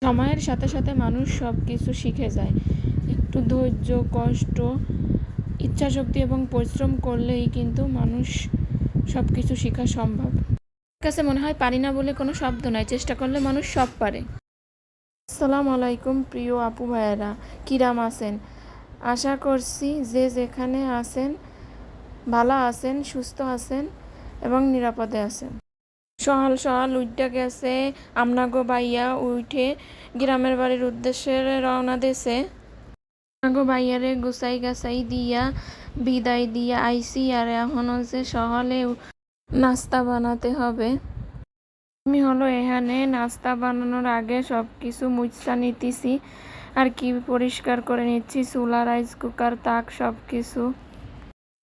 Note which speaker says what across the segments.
Speaker 1: সময়ের সাথে সাথে মানুষ সব কিছু শিখে যায়। একটু ধৈর্য, কষ্ট, ইচ্ছাশক্তি এবং পরিশ্রম করলেই কিন্তু মানুষ সব কিছু শেখা সম্ভব। আমার কাছে মনে হয় পারি না বলে কোনো শব্দ নাই, চেষ্টা করলে মানুষ সব পারে। আসসালামু আলাইকুম প্রিয় আপু ভাইয়েরা, কিরাম আছেন? আশা করছি যে যেখানে আছেন ভালো আছেন, সুস্থ আছেন এবং নিরাপদে আছেন। সকাল সকাল উইঠা গেছে আমনাগো বাইয়া, উঠে গ্রামের বাড়ির উদ্দেশ্যে রওনা দিয়েছে। আমনাগো বাইয়ারে গুছাই গাছাই দিয়া বিদায় দিয়া আইসি, আর এখন হচ্ছে সকালে নাস্তা বানাতে হবে। আমি এখানে নাস্তা বানানোর আগে সব কিছু মুছসা নিতেছি আর কি পরিষ্কার করে নিচ্ছি, চুলা, রাইস কুকার, তাক সব কিছু।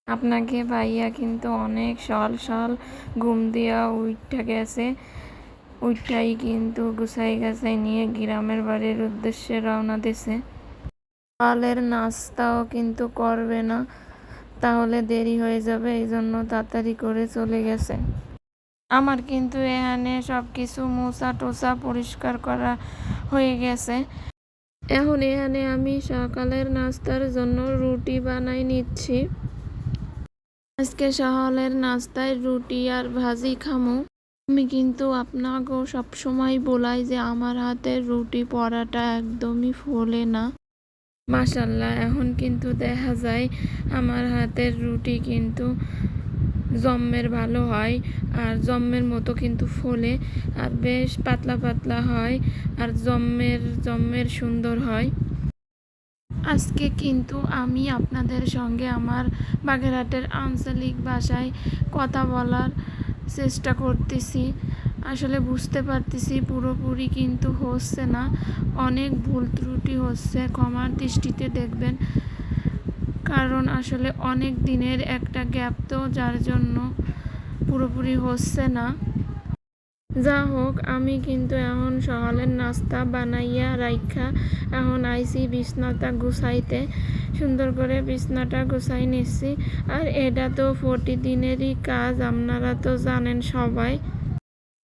Speaker 1: আপনাকে ভাইয়া কিন্তু অনেক সকাল ঘুম দিয়া উঠা গেছে, উঠাই কিন্তু গুছাই গাছাই নিয়ে গ্রামের বাড়ির উদ্দেশ্যে রওনা দিছে। সকালের নাস্তাও কিন্তু করবে না, তাহলে দেরি হয়ে যাবে, এই জন্য তাড়াতাড়ি করে চলে গেছে। আমার কিন্তু এখানে সব কিছু মোছা টোছা পরিষ্কার করা হয়ে গেছে। এখন এখানে আমি সকালের নাস্তার জন্য রুটি বানাই নিচ্ছি। আজকে সকালের নাস্তায় রুটি আর ভাজি খামু। আমি কিন্তু আপনাকেও সবসময় বলাই যে আমার হাতের রুটি পরাটা একদমই ফোলে না। মাশাল্লাহ, এখন কিন্তু দেখা যায় আমার হাতের রুটি কিন্তু জম্মের ভালো হয়, আর জম্মের মতো কিন্তু ফোলে, আর বেশ পাতলা পাতলা হয়, আর জম্মের সুন্দর হয়। আজকে কিন্তু আমি আপনাদের সঙ্গে আমার বাগেরহাটের আঞ্চলিক ভাষায় কথা বলার চেষ্টা করতেছি। আসলে বুঝতে পারতেছি পুরোপুরি কিন্তু হচ্ছে না, অনেক ভুল ত্রুটি হচ্ছে, ক্ষমার দৃষ্টিতে দেখবেন। কারণ আসলে অনেক দিনের একটা গ্যাপ তো, যার জন্য পুরোপুরি হচ্ছে না। যা হোক, আমি কিন্তু এখন সকালের নাস্তা বানাইয়া রাইখা এখন আইসি বিছনাটা গুছাইতে। সুন্দর করে বিছনাটা গুছাই নিচ্ছি। আর এটা তো প্রতিদিনেরই কাজ, আপনারা তো জানেন সবাই।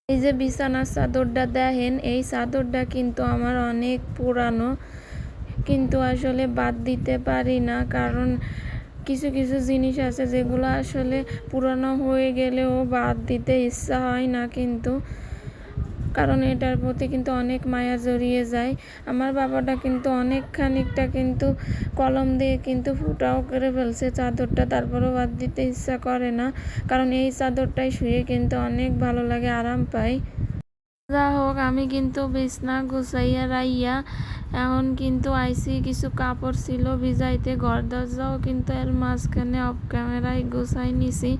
Speaker 1: এই যে বিছানার চাদরটা দেখেন, এই চাদরটা কিন্তু আমার অনেক পুরানো, কিন্তু আসলে বাদ দিতে পারি না। কারণ কিছু কিছু জিনিস আছে যেগুলো আসলে পুরানো হয়ে গেলেও বাদ দিতে ইচ্ছা হয় না, কিন্তু কারণ এটার প্রতি কিন্তু অনেক মায়া জড়িয়ে যায়। আমার বাবাটা কিন্তু অনেক খানিকটা কিন্তু কলম দিয়ে কিন্তু ফুটাও করে ফেলছে চাদরটা, তারপরেও বাদ দিতে ইচ্ছা করে না, কারণ এই চাদরটাই শুয়ে কিন্তু অনেক ভালো লাগে, আরাম পাই। যা হোক, আমি কিন্তু বিছনা গুছাইয়া রাইয়া এখন কিন্তু আইসি, কিছু কাপড় ছিল ভিজাইতে, ঘর দরজাও কিন্তু এর মাঝখানে অফ ক্যামেরায় গুছাই নিছি।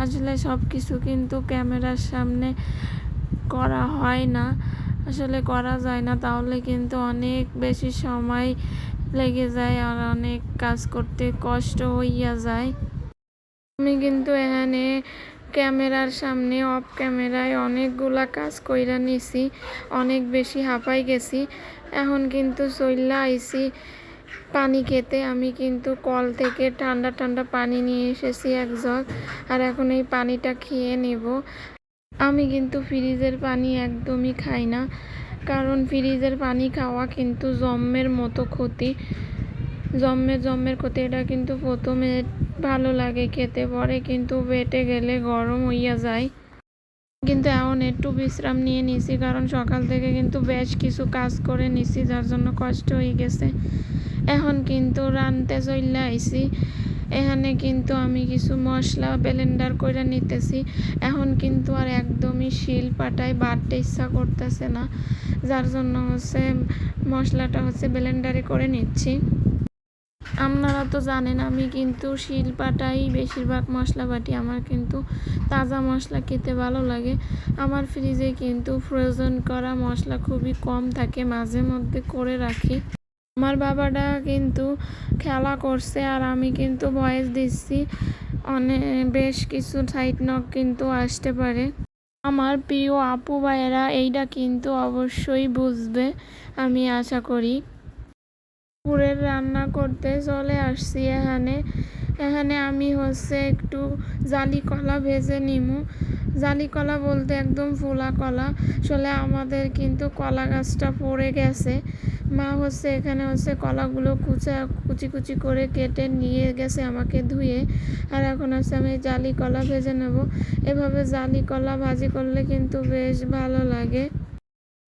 Speaker 1: আসলে সব কিছু কিন্তু ক্যামেরার সামনে করা হয় না, আসলে করা যায় না, তাহলে কিন্তু অনেক বেশি সময় লেগে যায় আর অনেক কাজ করতে কষ্ট হইয়া যায়। আমি কিন্তু এখানে ক্যামেরার সামনে অফ ক্যামেরায় অনেকগুলা কাজ কইরা নিছি, অনেক বেশি হাঁপাই গেছি। এখন কিন্তু চইলা আইছি পানি খেতে। আমি কিন্তু কল থেকে ঠান্ডা ঠান্ডা পানি নিয়ে এসেছি এক জগ, আর এখন এই পানিটা খেয়ে নেব। আমি কিন্তু ফ্রিজের পানি একদমই খাই না, কারণ ফ্রিজের পানি খাওয়া কিন্তু জম্মের মতো ক্ষতি, জম্মের ক্ষতি। এটা কিন্তু প্রথমে ভালো লাগে খেতে, পরে কিন্তু পেটে গেলে গরম হইয়া যায়। কিন্তু এখন একটু বিশ্রাম নিয়ে নিছি, কারণ সকাল থেকে কিন্তু বেশ কিছু কাজ করে নিছি, যার জন্য কষ্ট হয়ে গেছে। এখন কিন্তু রানতে চলে আইছি। এখানে কিন্তু আমি কিছু মশলা ব্লেন্ডার করে নিতেছি। এখন কিন্তু আর একদমই শিল পাটায় বাটতে ইচ্ছা করতেছে না, যার জন্য মশলাটা ব্লেন্ডারে করে নিচ্ছি। আপনারা তো জানেন আমি কিন্তু শিল পাটাই বেশিরভাগ মশলা বাটি, আমার কিন্তু তাজা মশলা খেতে ভালো লাগে। আমার ফ্রিজে কিন্তু ফ্রোজেন করা মশলা খুবই কম থাকে, মাঝে মধ্যে করে রাখি। আমার বাবাটা কিন্তু খেলা করছে আর আমি কিন্তু ভয়েস দিচ্ছি, বেশ কিছু সাইড নক কিন্তু আসতে পারে। আমার প্রিয় আপু ভাইয়েরা এইটা কিন্তু অবশ্যই বুঝবে, আমি আশা করি। দুপুরের রান্না করতে চলে আসছি এখানে। এখানে আমি একটু জালি কলা ভেজে নিমু। জালি কলা বলতে একদম ফোলা কলা। আসলে আমাদের কিন্তু কলা গাছটা পড়ে গেছে। মা এখানে কলাগুলো কুচি কুচি করে কেটে নিয়ে গেছে আমাকে ধুয়ে। আর এখন আমি জালি কলা ভেজে নেব। এভাবে জালি কলা ভাজি করলে কিন্তু বেশ ভালো লাগে।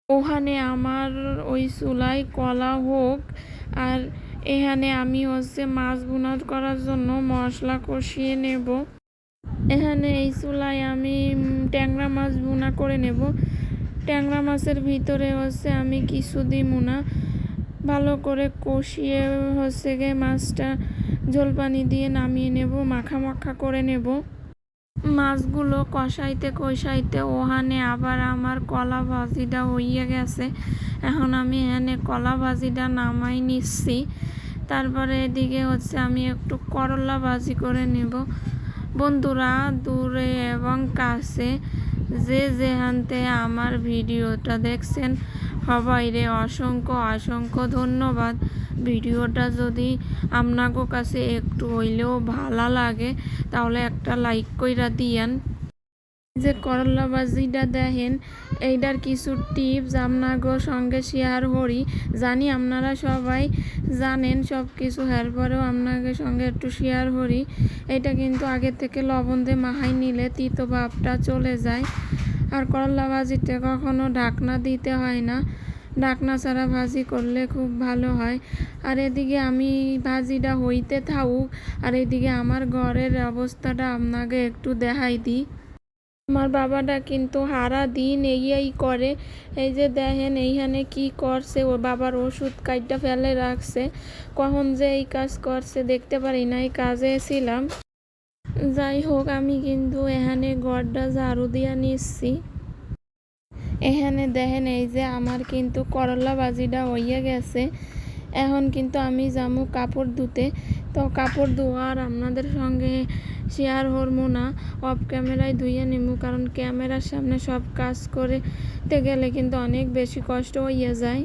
Speaker 1: ওখানে আমার ওই চুলায় কলা হোক, আর এখানে আমি মাছ ভুনা করার জন্য মশলা কষিয়ে নেব। এখানে এই চুলায় আমি ট্যাংরা মাছ ভুনা করে নেব। ট্যাংরা মাছের ভিতরে আমি কিছু দিমু না, ভালো করে কষিয়ে মাছটা ঝোল পানি দিয়ে নামিয়ে নেব, মাখা মাখা করে নেব। মাছগুলো কষাইতে ওখানে আবার আমার কলা ভাজিটা হইয়া গেছে। এখন আমি এখানে কলা ভাজিটা নামাই নিচ্ছি। তারপরে এদিকে আমি একটু করলা ভাজি করে নেব। বন্ধুরা, দূরে এবং কাছে যে যেখানতে আমার ভিডিওটা দেখছেন সবাইরে অসংখ্য অসংখ্য ধন্যবাদ। ভিডিওটা যদি আপনাদের কাছে একটু হইলেও ভালো লাগে তাহলে একটা লাইক কইরা দিয়েন। যে করলা ভাজিটা দেখেন, এইটার কিছু টিপস আপনাদের সঙ্গে শেয়ার করি। জানি আপনারা সবাই জানেন সব কিছু, এরপরেও আপনাদের সঙ্গে একটু শেয়ার করি। এটা কিন্তু আগে থেকে লবণ দিয়ে মাখাই নিলে তিতো ভাবটা চলে যায়। আর করলা ভাজিতে কখনো ঢাকনা দিতে হয় না, ঢাকনা ছাড়া ভাজি করলে খুব ভালো হয়। আর এদিকে আমি ভাজিটা হইতে থাকুক, আর এদিকে আমার ঘরের অবস্থাটা আপনাকে একটু দেখাই দিই। আমার বাবাটা কিন্তু সারা দিন এই করে। এই যে দেখেন এইখানে কি করছে, ও বাবার ওষুধ কাইটা ফেলে রাখছে। কখন যে এই কাজ করছে দেখতে পারি না, এই কাজে ছিলাম। যাই হোক, আমি কিন্তু এখানে ঘরটা ঝাড়ু দিয়া নিচ্ছি। এখানে দেখেন এই যে আমার কিন্তু করলা ভাজিটা হইয়া গেছে। এখন কিন্তু আমি যাবো কাপড় ধুতে। তো কাপড় ধোয়ার আপনাদের সঙ্গে শেয়ার করবো না, অফ ক্যামেরায় ধুয়ে নিবো, কারণ ক্যামেরার সামনে সব কাজ করতে গেলে কিন্তু অনেক বেশি কষ্ট হইয়া যায়।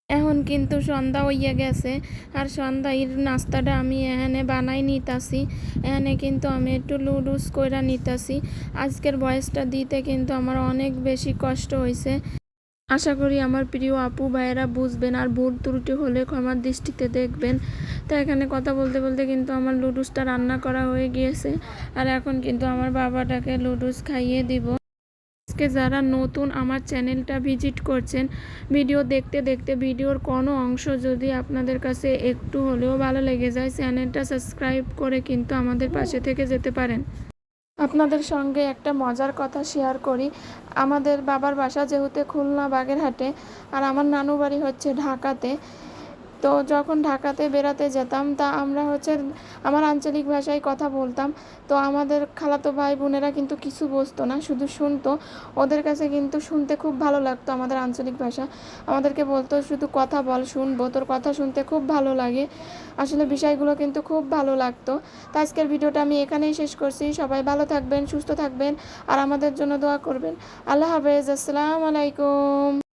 Speaker 1: এখন কিন্তু সন্ধ্যা হইয়া গেছে, আর সন্ধ্যার নাস্তাটা আমি এখানে বানাই নিতাছি। এখানে কিন্তু আমি একটু লুডুস কইরা নিতাছি। আজকের ভয়েসটা দিতে কিন্তু আমার অনেক বেশি কষ্ট হয়েছে। আশা করি আমার প্রিয় আপু ভাইয়েরা বুঝবেন, আর ভুল ত্রুটি হলে ক্ষমার দৃষ্টিতে দেখবেন। তো এখানে কথা বলতে বলতে কিন্তু আমার লুডুসটা রান্না করা হয়ে গিয়েছে, আর এখন কিন্তু আমার বাবাটাকে লুডুস খাইয়ে দিব। আজকে যারা নতুন আমার চ্যানেলটা ভিজিট করছেন, ভিডিও দেখতে দেখতে ভিডিওর কোনো অংশ যদি আপনাদের কাছে একটু হলেও ভালো লেগে যায়, চ্যানেলটা সাবস্ক্রাইব করে কিন্তু আমাদের পাশে থেকে যেতে পারেন। আপনাদের সঙ্গে একটা মজার কথা শেয়ার করি। আমাদের বাবার বাসা যেহেতু খুলনা বাগেরহাটে, আর আমার নানু বাড়ি ঢাকাতে। তো যখন ঢাকাতে বেড়াতে যেতাম, তা আমরা আমার আঞ্চলিক ভাষায় কথা বলতাম। তো আমাদের খালাতো ভাই বোনেরা কিন্তু কিছু বুঝতো না, শুধু শুনতো। ওদের কাছে কিন্তু শুনতে খুব ভালো লাগতো আমাদের আঞ্চলিক ভাষা। আমাদেরকে বলতো শুধু কথা বল, শুনবো, তোর কথা শুনতে খুব ভালো লাগে। আসলে বিষয়গুলো কিন্তু খুব ভালো লাগতো। তো আজকের ভিডিওটা আমি এখানেই শেষ করছি। সবাই ভালো থাকবেন, সুস্থ থাকবেন, আর আমাদের জন্য দোয়া করবেন। আল্লাহ হাফেজ, আসসালামু আলাইকুম।